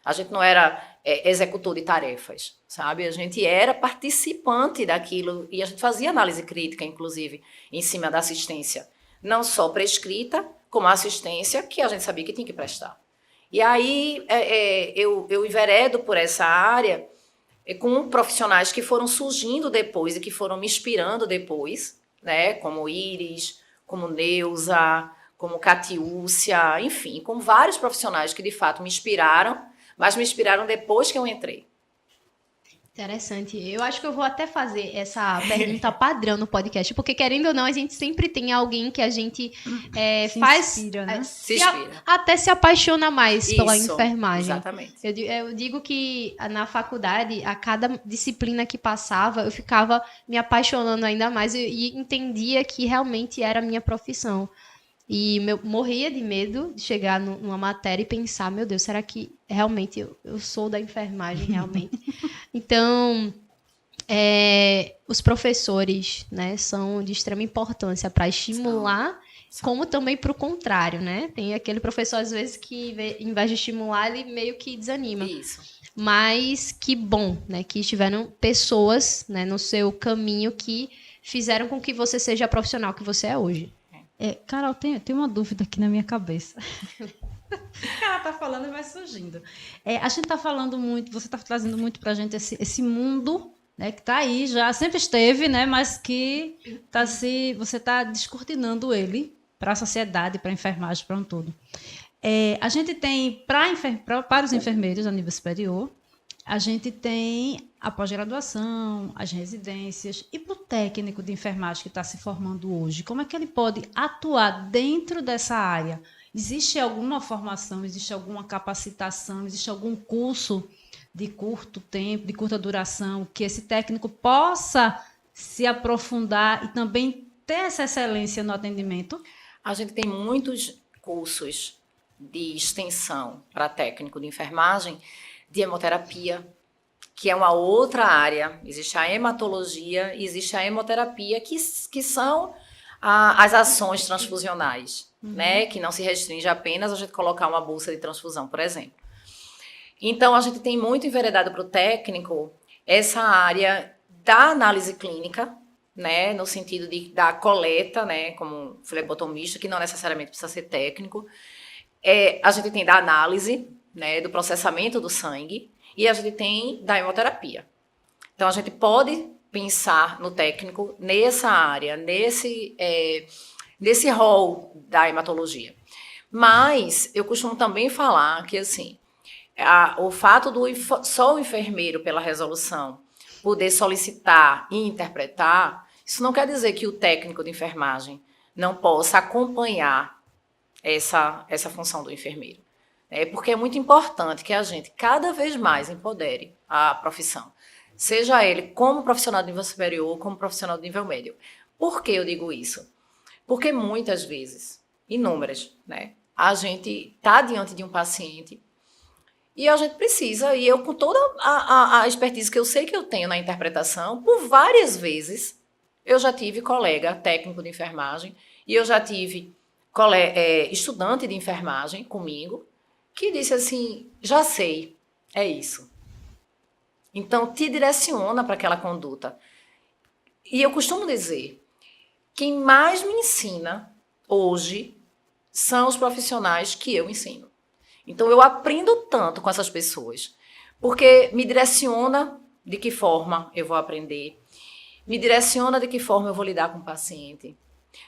A gente não era executor de tarefas, sabe? A gente era participante daquilo e a gente fazia análise crítica, inclusive, em cima da assistência. Não só prescrita, como a assistência que a gente sabia que tinha que prestar. E aí eu enveredo por essa área com profissionais que foram surgindo depois e que foram me inspirando depois, né? Como Iris, como Neuza, como Catiúcia, enfim, com vários profissionais que de fato me inspiraram, mas me inspiraram depois que eu entrei. Interessante. Eu acho que eu vou até fazer essa pergunta padrão no podcast, porque querendo ou não, a gente sempre tem alguém que a gente faz... Inspira, né? Até se apaixona mais pela Isso, enfermagem. exatamente. Eu digo que na faculdade, a cada disciplina que passava, eu ficava me apaixonando ainda mais e entendia que realmente era a minha profissão. E eu morria de medo de chegar numa matéria e pensar, meu Deus, será que realmente eu sou da enfermagem, realmente? Então, os professores, né, são de extrema importância para estimular, como também para o contrário, né? Tem aquele professor, às vezes, que, em vez de estimular, ele meio que desanima. Isso. Mas que bom, né, que tiveram pessoas, né, no seu caminho que fizeram com que você seja a profissional que você é hoje. Carol, tem uma dúvida aqui na minha cabeça. Ela tá falando e vai surgindo. A gente tá falando muito, você tá trazendo muito pra gente esse mundo, né, que tá aí já, sempre esteve, né, mas que você tá descortinando ele para a sociedade, para a enfermagem, para um todo. A gente tem, para os enfermeiros a nível superior, a gente tem a pós-graduação, as residências, e para o técnico de enfermagem que está se formando hoje, como é que ele pode atuar dentro dessa área? Existe alguma formação, existe alguma capacitação, existe algum curso de curto tempo, de curta duração, que esse técnico possa se aprofundar e também ter essa excelência no atendimento? A gente tem muitos cursos de extensão para técnico de enfermagem, de hemoterapia, que é uma outra área. Existe a hematologia e existe a hemoterapia, que são as ações transfusionais, né? Que não se restringe apenas a gente colocar uma bolsa de transfusão, por exemplo. Então, a gente tem muito enveredado para o técnico essa área da análise clínica, né? No sentido da coleta, né? Como flebotomista, que não necessariamente precisa ser técnico. A gente tem da análise, né? Do processamento do sangue. E a gente tem da hemoterapia. Então, a gente pode pensar no técnico nessa área, nesse rol da hematologia. Mas eu costumo também falar que, assim, o fato só o enfermeiro, pela resolução, poder solicitar e interpretar, isso não quer dizer que o técnico de enfermagem não possa acompanhar essa função do enfermeiro. Porque é muito importante que a gente cada vez mais empodere a profissão, seja ele como profissional de nível superior ou como profissional de nível médio. Por que eu digo isso? Porque muitas vezes, inúmeras, né, a gente está diante de um paciente e a gente precisa, e eu com toda a expertise que eu sei que eu tenho na interpretação, por várias vezes eu já tive colega técnico de enfermagem e eu já tive estudante de enfermagem comigo, que disse assim, já sei, é isso. Então, te direciona para aquela conduta. E eu costumo dizer, quem mais me ensina hoje são os profissionais que eu ensino. Então, eu aprendo tanto com essas pessoas, porque me direciona de que forma eu vou aprender, me direciona de que forma eu vou lidar com o paciente,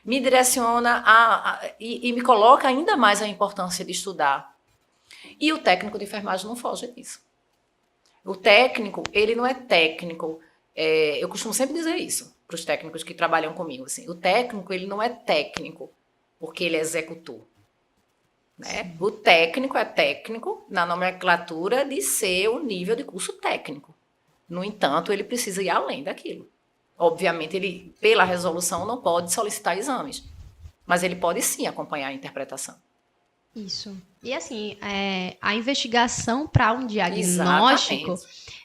me direciona e me coloca ainda mais a importância de estudar. E o técnico de enfermagem não foge disso. O técnico, ele não é técnico. Eu costumo sempre dizer isso para os técnicos que trabalham comigo. Assim, o técnico, ele não é técnico porque ele é executor. Né? O técnico é técnico na nomenclatura de ser o nível de curso técnico. No entanto, ele precisa ir além daquilo. Obviamente, ele, pela resolução, não pode solicitar exames. Mas ele pode sim acompanhar a interpretação. Isso. E assim, a investigação para um diagnóstico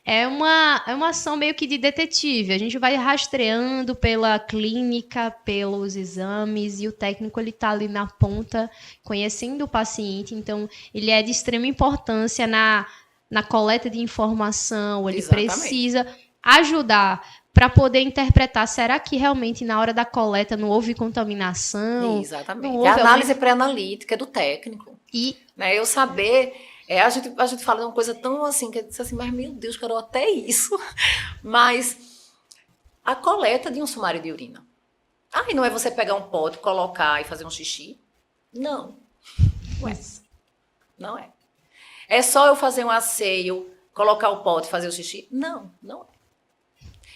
é uma ação meio que de detetive. A gente vai rastreando pela clínica, pelos exames, e o técnico ele está ali na ponta, conhecendo o paciente. Então, ele é de extrema importância na coleta de informação. Ele precisa ajudar para poder interpretar, será que realmente na hora da coleta não houve contaminação? Exatamente. Não houve a análise pré-analítica do técnico. Né, eu saber, a gente fala de uma coisa tão assim, que eu disse assim, mas meu Deus, Carol, até isso. Mas a coleta de um sumário de urina. E não é você pegar um pote, colocar e fazer um xixi? Não. Não é. É só eu fazer um asseio, colocar o pote e fazer o xixi? Não, não é.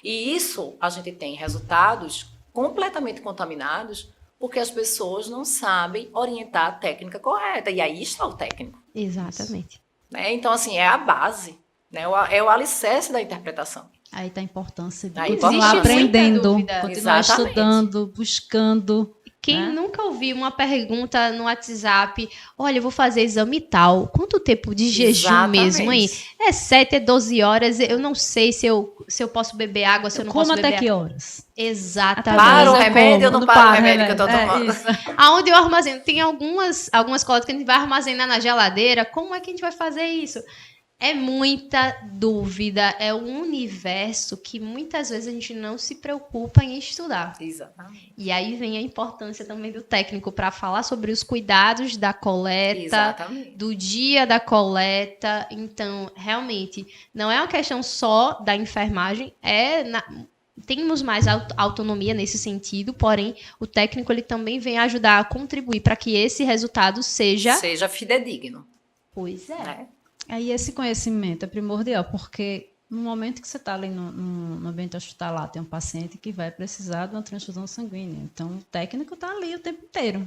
E isso, a gente tem resultados completamente contaminados porque as pessoas não sabem orientar a técnica correta. E aí está o técnico. Exatamente. Né? Então, assim, é a base, né? É o alicerce da interpretação. Aí está a importância de Aí continuar existe muita aprendendo, dúvida. continuar Exatamente. estudando, buscando. Quem né? nunca ouviu uma pergunta no WhatsApp, olha, eu vou fazer exame tal, quanto tempo de jejum Exatamente. mesmo, hein? É 7, é 12 horas, eu não sei se eu posso beber água, se eu não Como posso beber até que água. horas? Exatamente. Para o Beleza, remédio ou como? não para o remédio que eu tô É, tomando? isso. Aonde eu armazeno? Tem algumas colas que a gente vai armazenar na geladeira. Como é que a gente vai fazer isso? É muita dúvida. É um universo que muitas vezes a gente não se preocupa em estudar. Exatamente. E aí vem a importância também do técnico para falar sobre os cuidados da coleta, Exatamente. do dia da coleta. Então, realmente, não é uma questão só da enfermagem, temos mais autonomia nesse sentido, porém, o técnico ele também vem ajudar a contribuir para que esse resultado seja... Seja fidedigno. Pois é. Né? Aí esse conhecimento é primordial, porque no momento que você está ali no ambiente hospitalar, tem um paciente que vai precisar de uma transfusão sanguínea. Então, o técnico está ali o tempo inteiro.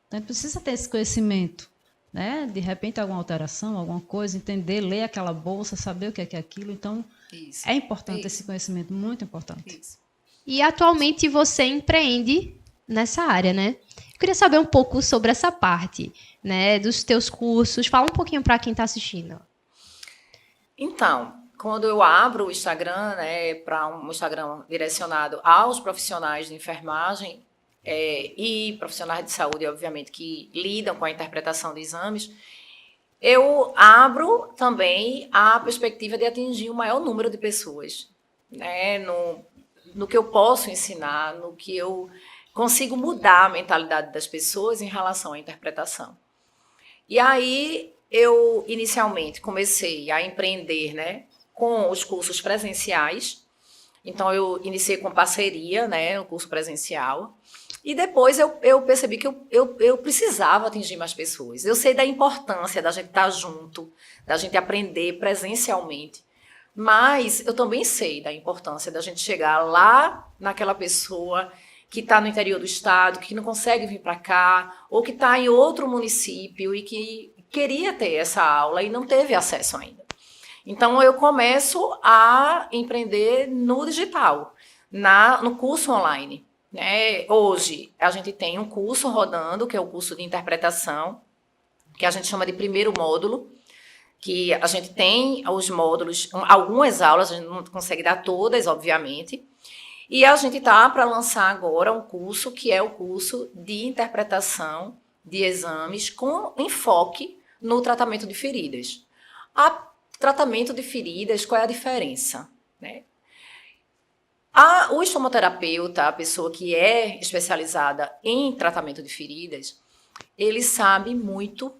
Então, ele precisa ter esse conhecimento. Né? De repente, alguma alteração, alguma coisa, entender, ler aquela bolsa, saber o que é aquilo. Então, Isso. é importante Isso. esse conhecimento, muito importante. Isso. E atualmente você empreende nessa área, né? Eu queria saber um pouco sobre essa parte, né? Dos teus cursos. Fala um pouquinho para quem está assistindo. Então, quando eu abro o Instagram, né, para um Instagram direcionado aos profissionais de enfermagem e profissionais de saúde, obviamente, que lidam com a interpretação de exames, eu abro também a perspectiva de atingir o maior número de pessoas, né, no que eu posso ensinar, no que eu consigo mudar a mentalidade das pessoas em relação à interpretação. E aí, eu inicialmente comecei a empreender, né, com os cursos presenciais. Então, eu iniciei com parceria, né, no curso presencial. E depois eu percebi que eu precisava atingir mais pessoas. Eu sei da importância da gente estar junto, da gente aprender presencialmente. Mas eu também sei da importância da gente chegar lá naquela pessoa que está no interior do estado, que não consegue vir para cá, ou que está em outro município e que queria ter essa aula e não teve acesso ainda. Então, eu começo a empreender no digital, no curso online. Né? Hoje, a gente tem um curso rodando, que é o curso de interpretação, que a gente chama de primeiro módulo, que a gente tem os módulos, algumas aulas, a gente não consegue dar todas, obviamente, e a gente está para lançar agora um curso, que é o curso de interpretação de exames com enfoque no tratamento de feridas. Tratamento de feridas, qual é a diferença? Né? O estomoterapeuta, a pessoa que é especializada em tratamento de feridas, ele sabe muito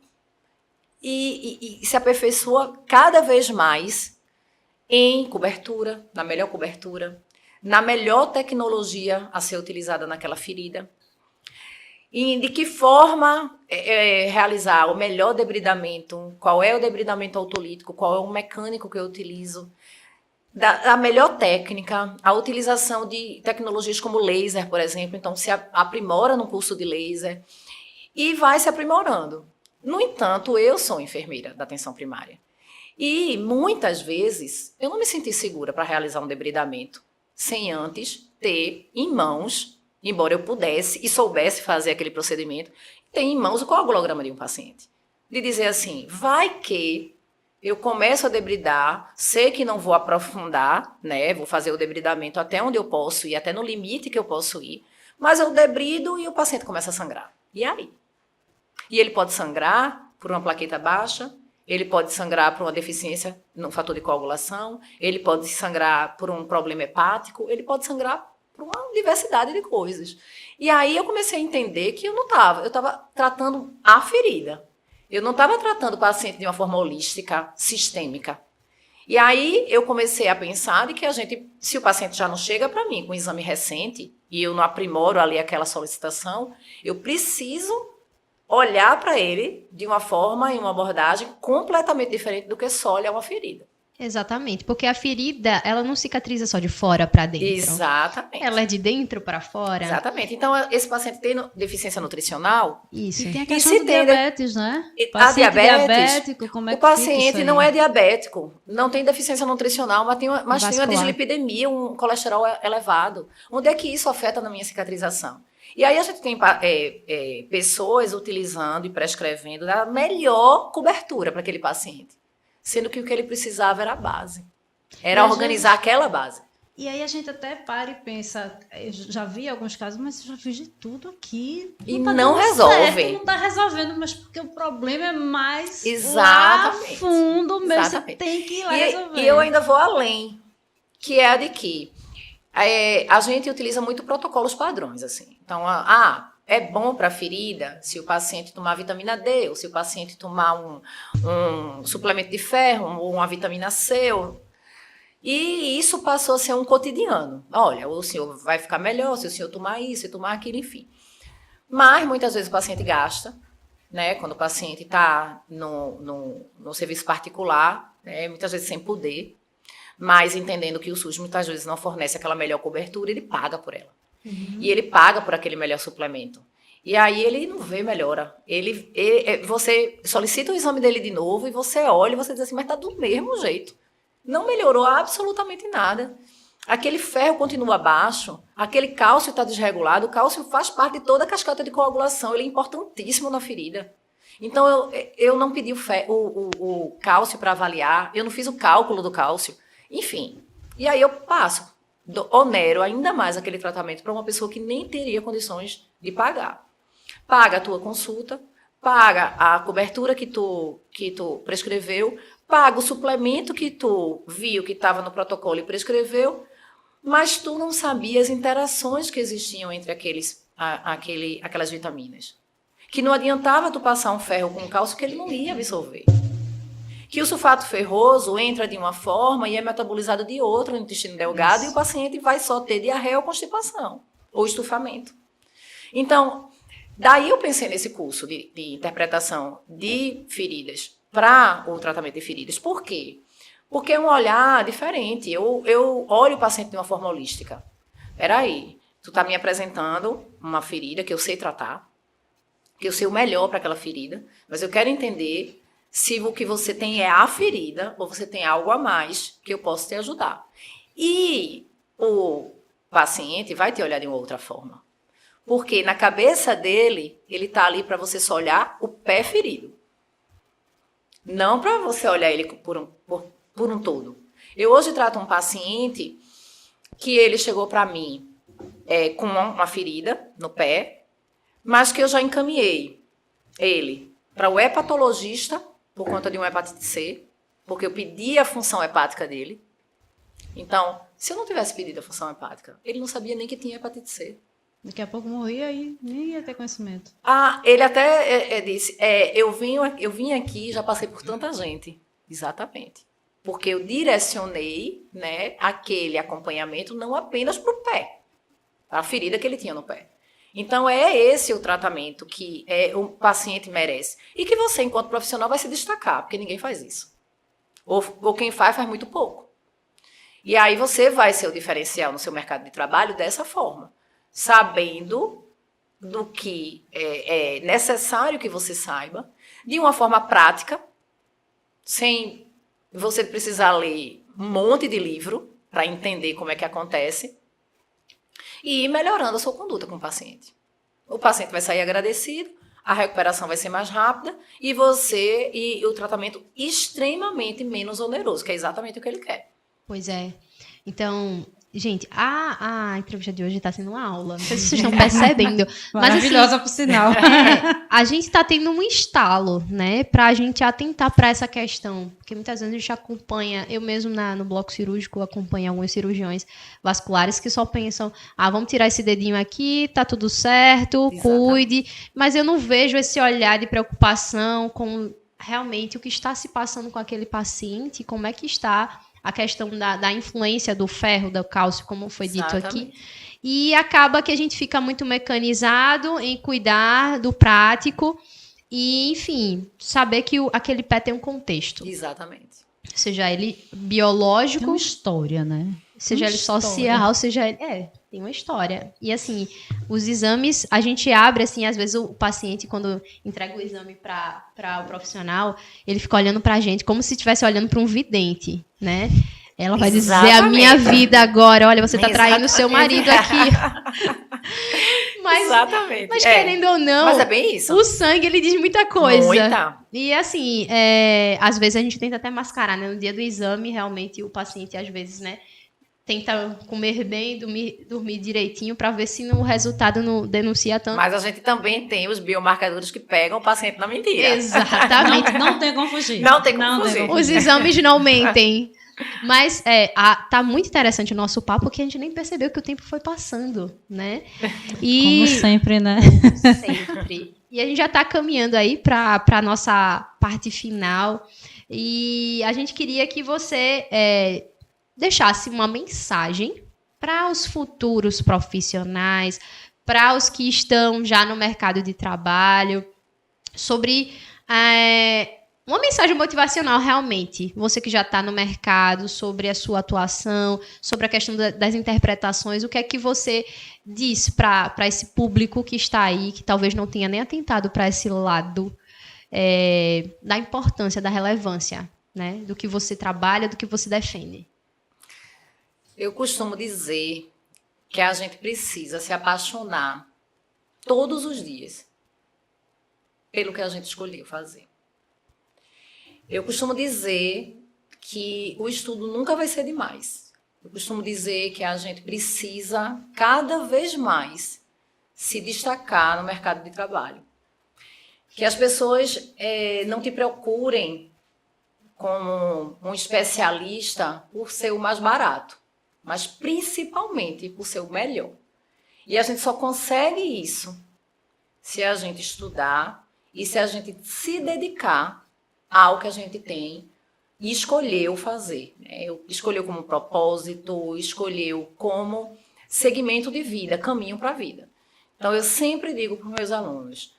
e se aperfeiçoa cada vez mais em cobertura, na melhor tecnologia a ser utilizada naquela ferida, e de que forma realizar o melhor debridamento, qual é o debridamento autolítico, qual é o mecânico que eu utilizo, a melhor técnica, a utilização de tecnologias como laser, por exemplo, então se aprimora no curso de laser e vai se aprimorando. No entanto, eu sou enfermeira da atenção primária e muitas vezes eu não me senti segura para realizar um debridamento sem antes ter em mãos, embora eu pudesse e soubesse fazer aquele procedimento, ter em mãos o coagulograma de um paciente. De dizer assim, vai que eu começo a debridar, sei que não vou aprofundar, né? Vou fazer o debridamento até onde eu posso ir, até no limite que eu posso ir, mas eu debrido e o paciente começa a sangrar. E aí? E ele pode sangrar por uma plaqueta baixa, ele pode sangrar por uma deficiência no fator de coagulação, ele pode sangrar por um problema hepático, ele pode sangrar por uma diversidade de coisas. E aí eu comecei a entender que eu estava tratando a ferida. Eu não estava tratando o paciente de uma forma holística, sistêmica. E aí eu comecei a pensar de que se o paciente já não chega para mim com um exame recente e eu não aprimoro ali aquela solicitação, eu preciso olhar para ele de uma forma e uma abordagem completamente diferente do que só olhar uma ferida. Exatamente, porque a ferida, ela não cicatriza só de fora para dentro. Exatamente. Ela é de dentro para fora. Exatamente. Então, esse paciente tem deficiência nutricional. Isso. E tem a questão do diabetes, né? A diabetes, diabético, como é o que fica paciente isso não aí? é diabético, não tem deficiência nutricional, mas tem uma Vascular. dislipidemia, um colesterol elevado. Onde é que isso afeta na minha cicatrização? E aí a gente tem pessoas utilizando e prescrevendo a melhor cobertura para aquele paciente. Sendo que o que ele precisava era a base. Era organizar aquela base. E aí a gente até para e pensa, eu já vi alguns casos, mas eu já fiz de tudo aqui. E tá não dando resolve. certo, não está resolvendo, mas porque o problema é mais Exatamente. lá fundo mesmo. Exatamente. Você tem que ir lá resolver. E eu ainda vou além, que é a de que a gente utiliza muito protocolos padrões, assim. Então, é bom para a ferida se o paciente tomar vitamina D, ou se o paciente tomar um suplemento de ferro, ou uma vitamina C. E isso passou a ser um cotidiano. Olha, o senhor vai ficar melhor se o senhor tomar isso e tomar aquilo, enfim. Mas, muitas vezes, o paciente gasta, né? Quando o paciente está no serviço particular, né, muitas vezes sem poder, mas entendendo que o SUS muitas vezes não fornece aquela melhor cobertura, ele paga por ela. Uhum. E ele paga por aquele melhor suplemento. E aí ele não vê melhora. Você solicita o exame dele de novo e você olha e você diz assim, mas está do mesmo jeito. Não melhorou absolutamente nada. Aquele ferro continua baixo, aquele cálcio está desregulado. O cálcio faz parte de toda a cascata de coagulação, ele é importantíssimo na ferida. Então, eu não pedi o cálcio para avaliar, eu não fiz o cálculo do cálcio. Enfim, e aí eu onero ainda mais aquele tratamento para uma pessoa que nem teria condições de pagar. Paga a tua consulta, paga a cobertura que tu prescreveu, paga o suplemento que tu viu que estava no protocolo e prescreveu, mas tu não sabia as interações que existiam entre aquelas vitaminas. Que não adiantava tu passar um ferro com cálcio que ele não ia absorver. Que o sulfato ferroso entra de uma forma e é metabolizado de outra no intestino delgado. Isso. E o paciente vai só ter diarreia ou constipação, ou estufamento. Então, daí eu pensei nesse curso de interpretação de feridas para o tratamento de feridas. Por quê? Porque é um olhar diferente. Eu olho o paciente de uma forma holística. Peraí, tu está me apresentando uma ferida que eu sei tratar, que eu sei o melhor para aquela ferida, mas eu quero entender se o que você tem é a ferida ou você tem algo a mais que eu posso te ajudar. E o paciente vai te olhar de uma outra forma. Porque na cabeça dele, ele está ali para você só olhar o pé ferido. Não para você olhar ele por um todo. Eu hoje trato um paciente que ele chegou para mim com uma ferida no pé, mas que eu já encaminhei ele para o hepatologista por conta de uma hepatite C, porque eu pedi a função hepática dele. Então, se eu não tivesse pedido a função hepática, ele não sabia nem que tinha hepatite C. Daqui a pouco morria e nem ia ter conhecimento. Ele até disse, eu vim aqui e já passei por tanta gente. Exatamente. Porque eu direcionei, né, aquele acompanhamento não apenas para o pé, para a ferida que ele tinha no pé. Então, é esse o tratamento que o paciente merece. E que você, enquanto profissional, vai se destacar, porque ninguém faz isso. Ou quem faz muito pouco. E aí você vai ser o diferencial no seu mercado de trabalho dessa forma. Sabendo do que é necessário que você saiba, de uma forma prática, sem você precisar ler um monte de livro para entender como é que acontece, e ir melhorando a sua conduta com o paciente. O paciente vai sair agradecido, a recuperação vai ser mais rápida e o tratamento extremamente menos oneroso, que é exatamente o que ele quer. Pois é. Então, gente, a entrevista de hoje está sendo uma aula. Não sei se vocês estão percebendo. Maravilhosa, mas, assim, por sinal. A gente está tendo um estalo, né? Para a gente atentar para essa questão. Porque muitas vezes a gente acompanha, eu mesmo no bloco cirúrgico acompanho alguns cirurgiões vasculares que só pensam, vamos tirar esse dedinho aqui, tá tudo certo, exatamente, cuide. Mas eu não vejo esse olhar de preocupação com realmente o que está se passando com aquele paciente, como é que está a questão da influência do ferro, do cálcio, como foi dito aqui. E acaba que a gente fica muito mecanizado em cuidar do prático e, enfim, saber que aquele pé tem um contexto. Exatamente. seja ele biológico, Tem uma história, né? seja ele história. social, seja ele... tem uma história. E, assim, os exames, a gente abre, assim, às vezes o paciente, quando entrega o exame para o profissional, ele fica olhando para a gente como se estivesse olhando para um vidente, né? Ela vai dizer a minha vida agora. Olha, você está traindo o seu marido aqui. Mas querendo ou não, mas é bem isso. O sangue, ele diz muita coisa. Muita. E assim, às vezes a gente tenta até mascarar, né? No dia do exame, realmente, o paciente, às vezes, né? Tenta comer bem, dormir direitinho, para ver se no resultado não denuncia tanto. Mas a gente também tem os biomarcadores que pegam o paciente na mentira. Exatamente. Não tem como fugir. Não tem como fugir. Os exames não mentem. Mas tá muito interessante o nosso papo, porque a gente nem percebeu que o tempo foi passando, né? Como sempre, né? Sempre. E a gente já está caminhando aí para a nossa parte final. E a gente queria que você deixasse uma mensagem para os futuros profissionais, para os que estão já no mercado de trabalho, sobre... uma mensagem motivacional, realmente. Você que já está no mercado, sobre a sua atuação, sobre a questão das interpretações, o que é que você diz para esse público que está aí, que talvez não tenha nem atentado para esse lado da importância, da relevância, né? Do que você trabalha, do que você defende? Eu costumo dizer que a gente precisa se apaixonar todos os dias pelo que a gente escolheu fazer. Eu costumo dizer que o estudo nunca vai ser demais. Eu costumo dizer que a gente precisa cada vez mais se destacar no mercado de trabalho. Que as pessoas não te procurem como um especialista por ser o mais barato, mas principalmente por ser o melhor. E a gente só consegue isso se a gente estudar e se a gente se dedicar ao que a gente tem e escolheu fazer. Escolheu como propósito, escolheu como segmento de vida, caminho para a vida. Então, eu sempre digo para os meus alunos,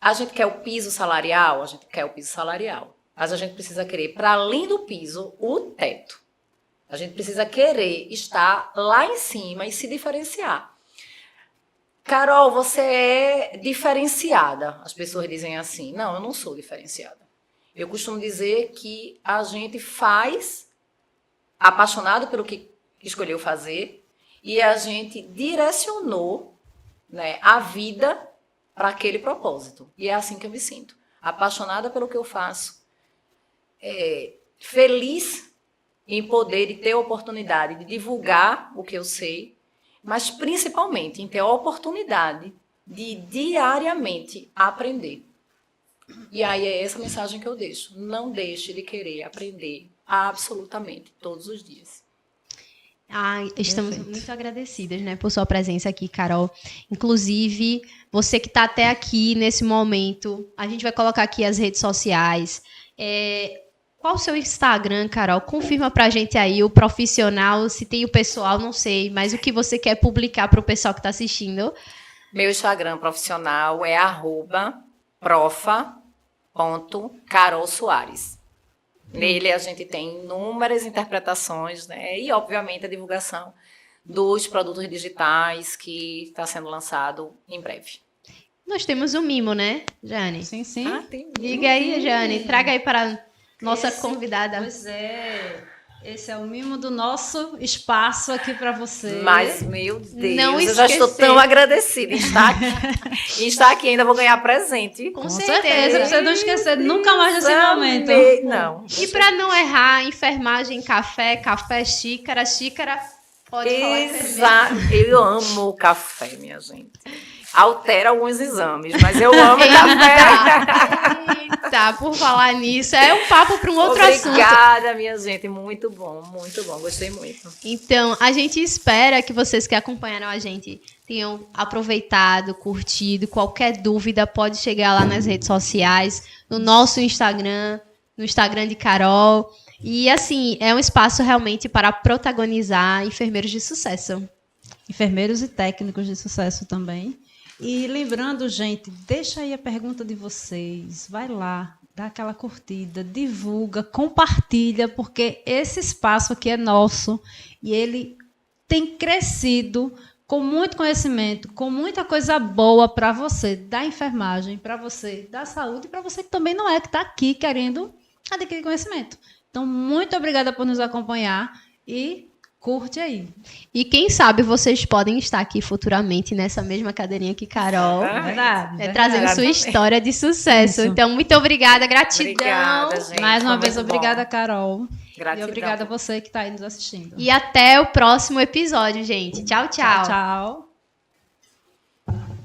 a gente quer o piso salarial? A gente quer o piso salarial. Mas a gente precisa querer, para além do piso, o teto. A gente precisa querer estar lá em cima e se diferenciar. Carol, você é diferenciada. As pessoas dizem assim, não, eu não sou diferenciada. Eu costumo dizer que a gente faz apaixonado pelo que escolheu fazer e a gente direcionou, né, a vida para aquele propósito. E é assim que eu me sinto. Apaixonada pelo que eu faço. Feliz em poder e ter a oportunidade de divulgar o que eu sei, mas principalmente em ter a oportunidade de diariamente aprender. E aí é essa mensagem que eu deixo. Não deixe de querer aprender absolutamente todos os dias. Estamos muito agradecidas, né, por sua presença aqui, Carol. Inclusive, você que está até aqui nesse momento, a gente vai colocar aqui as redes sociais. Qual o seu Instagram, Carol? Confirma pra gente aí o profissional, se tem o pessoal, não sei, mas o que você quer publicar para o pessoal que está assistindo? Meu Instagram profissional é @profa.carolsoares. Nele a gente tem inúmeras interpretações, né? E, obviamente, a divulgação dos produtos digitais que está sendo lançado em breve. Nós temos um mimo, né, Jane? Sim, sim. Tem. Diga aí, Jane. Traga aí para nossa convidada. Pois é. Esse é o mimo do nosso espaço aqui para você. Mas, meu Deus, não eu já estou tão agradecida em estar aqui. Ainda vou ganhar presente. Com certeza. Pra você não esquecer nunca mais desse momento. Não. E para não errar, enfermagem, café, xícara, pode falar enfermeira. Exato. Eu amo o café, minha gente. Altera alguns exames, mas eu amo café. Eita, por falar nisso, é um papo para um outro assunto. Obrigada, minha gente. Muito bom. Gostei muito. Então, a gente espera que vocês que acompanharam a gente tenham aproveitado, curtido. Qualquer dúvida pode chegar lá nas redes sociais, no nosso Instagram, no Instagram de Carol. E, assim, é um espaço realmente para protagonizar enfermeiros de sucesso. Enfermeiros e técnicos de sucesso também. E lembrando, gente, deixa aí a pergunta de vocês. Vai lá, dá aquela curtida, divulga, compartilha, porque esse espaço aqui é nosso e ele tem crescido com muito conhecimento, com muita coisa boa para você da enfermagem, para você da saúde e para você que também não é, que está aqui querendo adquirir conhecimento. Então, muito obrigada por nos acompanhar e curte aí. E quem sabe vocês podem estar aqui futuramente nessa mesma cadeirinha que Carol. Verdade. Trazendo sua história de sucesso. Isso. Então, muito obrigada, gratidão. Obrigada, gente. Mais uma Foi vez, muito obrigada, bom. Carol. Gratidão. E obrigada a você que está aí nos assistindo. E até o próximo episódio, gente. Tchau, tchau. Tchau.